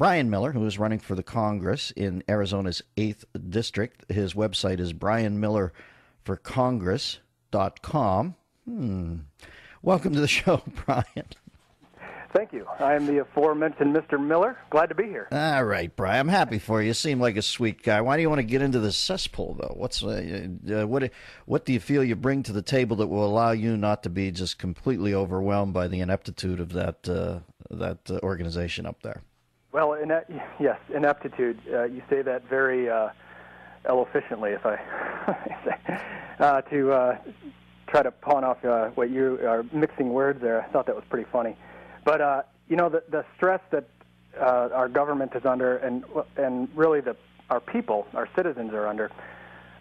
Brian Miller, who is running for the Congress in Arizona's 8th District. His website is brianmillerforcongress.com. Welcome to the show, Brian. Thank you. I am the aforementioned Mr. Miller. Glad to be here. All right, Brian. I'm happy for you. You seem like a sweet guy. Why do you want to get into the cesspool, though? What do you feel you bring to the table that will allow you not to be just completely overwhelmed by the ineptitude of that organization up there? Well, yes, ineptitude. You say that very efficiently, if I say, to try to pawn off what you are mixing words there. I thought that was pretty funny. But, the stress that our government is under and really our people, our citizens are under,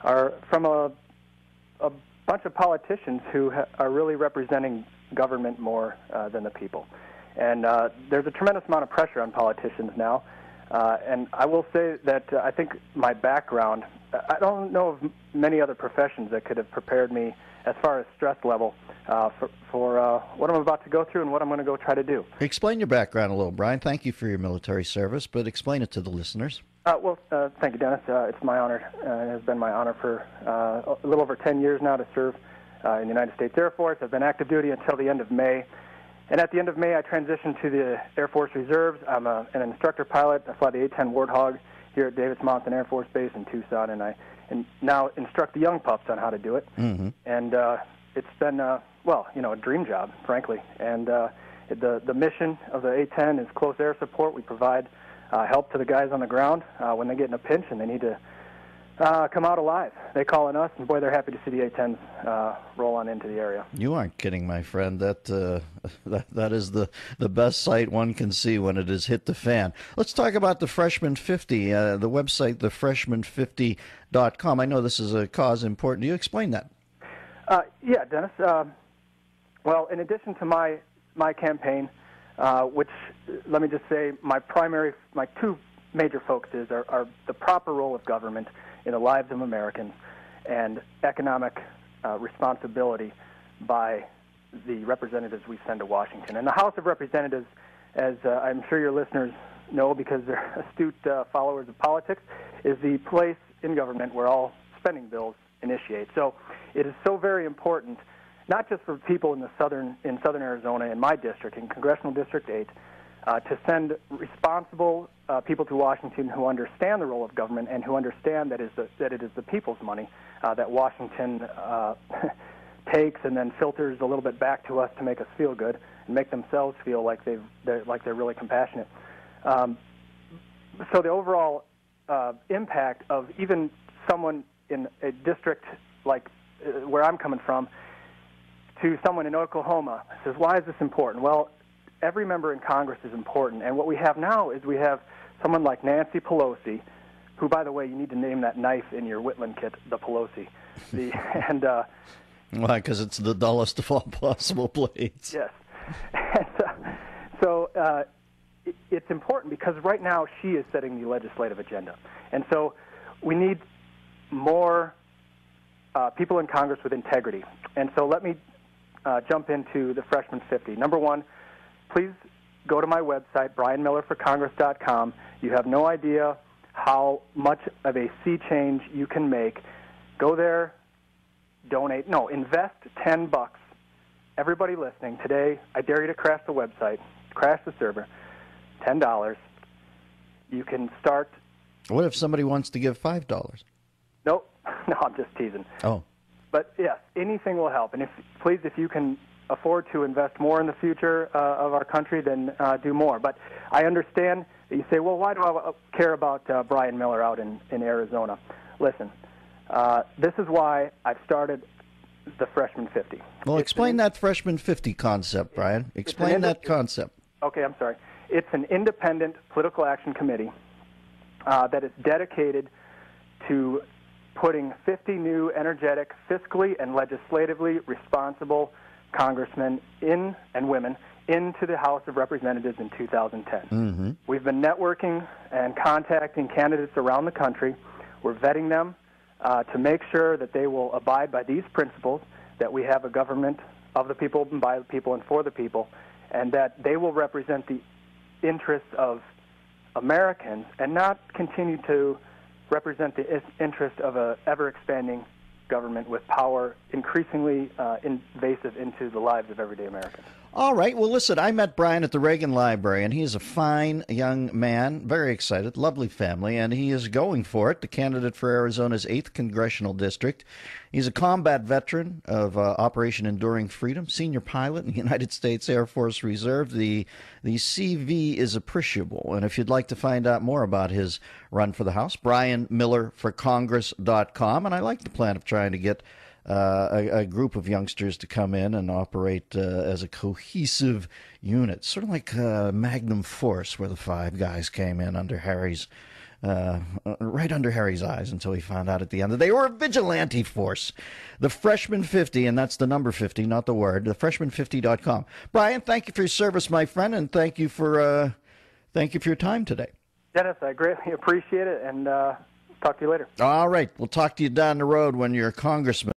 are from a bunch of politicians who are really representing government more than the people. And there's a tremendous amount of pressure on politicians now. And I will say that I think my background, I don't know of many other professions that could have prepared me as far as stress level for what I'm about to go through and what I'm going to go try to do. Explain your background a little, Brian. Thank you for your military service, but explain it to the listeners. Thank you, Dennis. It's my honor. It has been my honor for a little over 10 years now to serve in the United States Air Force. I've been active duty until the end of May. And at the end of May, I transitioned to the Air Force Reserves. I'm an instructor pilot. I fly the A-10 Warthog here at Davis-Monthan Air Force Base in Tucson, and I now instruct the young pups on how to do it. Mm-hmm. And it's been, a dream job, frankly. And the mission of the A-10 is close air support. We provide help to the guys on the ground when they get in a pinch and they need to come out alive. They call on us, and boy, they're happy to see the A-10s roll on into the area. You aren't kidding, my friend. That is the best sight one can see when it has hit the fan. Let's talk about the Freshman 50, the website, thefreshman50.com. I know this is a cause important. Do you explain that? Yeah, Dennis. Well, in addition to my campaign, which, let me just say, my two major focuses are the proper role of government in the lives of Americans and economic responsibility by the representatives we send to Washington. And the House of Representatives, as I'm sure your listeners know because they're astute followers of politics, is the place in government where all spending bills initiate. So it is so very important, not just for people in southern Arizona, in my district, in Congressional District 8, to send responsible people to Washington who understand the role of government and who understand that it is the people's money that Washington takes and then filters a little bit back to us to make us feel good and make themselves feel like they're really compassionate. So the overall impact of even someone in a district like where I'm coming from to someone in Oklahoma says, why is this important? Well, every member in Congress is important, and what we have now is we have someone like Nancy Pelosi, who, by the way, you need to name that knife in your Whitland kit, the Pelosi. Why? Because it's the dullest of all possible blades. Yes. And, so it's important because right now she is setting the legislative agenda. And so we need more people in Congress with integrity. And so let me jump into the Freshman 50. Number one, please go to my website, brianmillerforcongress.com. You have no idea how much of a sea change you can make. Go there, invest $10. Everybody listening, today, I dare you to crash the website, crash the server, $10. You can start. What if somebody wants to give $5? Nope. No, I'm just teasing. Oh. But, yes, anything will help. And if you can afford to invest more in the future of our country, then do more. But I understand that you say, well, why do I care about Brian Miller out in Arizona? Listen, this is why I've started the Freshman 50. Well, explain that Freshman 50 concept, Brian. Explain that concept. Okay, I'm sorry. It's an independent political action committee that is dedicated to putting 50 new, energetic, fiscally and legislatively responsible congressmen and women into the House of Representatives in 2010. Mm-hmm. We've been networking and contacting candidates around the country. We're vetting them to make sure that they will abide by these principles, that we have a government of the people and by the people and for the people, and that they will represent the interests of Americans and not continue to represent the interest of a ever-expanding government with power increasingly invasive into the lives of everyday Americans. All right. Well, listen, I met Brian at the Reagan Library, and he's a fine young man, very excited, lovely family, and he is going for it, the candidate for Arizona's 8th Congressional District. He's a combat veteran of Operation Enduring Freedom, senior pilot in the United States Air Force Reserve. The CV is appreciable, and if you'd like to find out more about his run for the House, BrianMillerForCongress.com, and I like the plan of trying to get a group of youngsters to come in and operate as a cohesive unit, sort of like Magnum Force, where the 5 guys came in under Harry's, right under Harry's eyes until he found out at the end that they were a vigilante force. The Freshman 50, and that's the number 50, not the word, the freshman50.com. Brian, thank you for your service, my friend, and thank you for your time today. Dennis, I greatly appreciate it, and talk to you later. All right. We'll talk to you down the road when you're a congressman.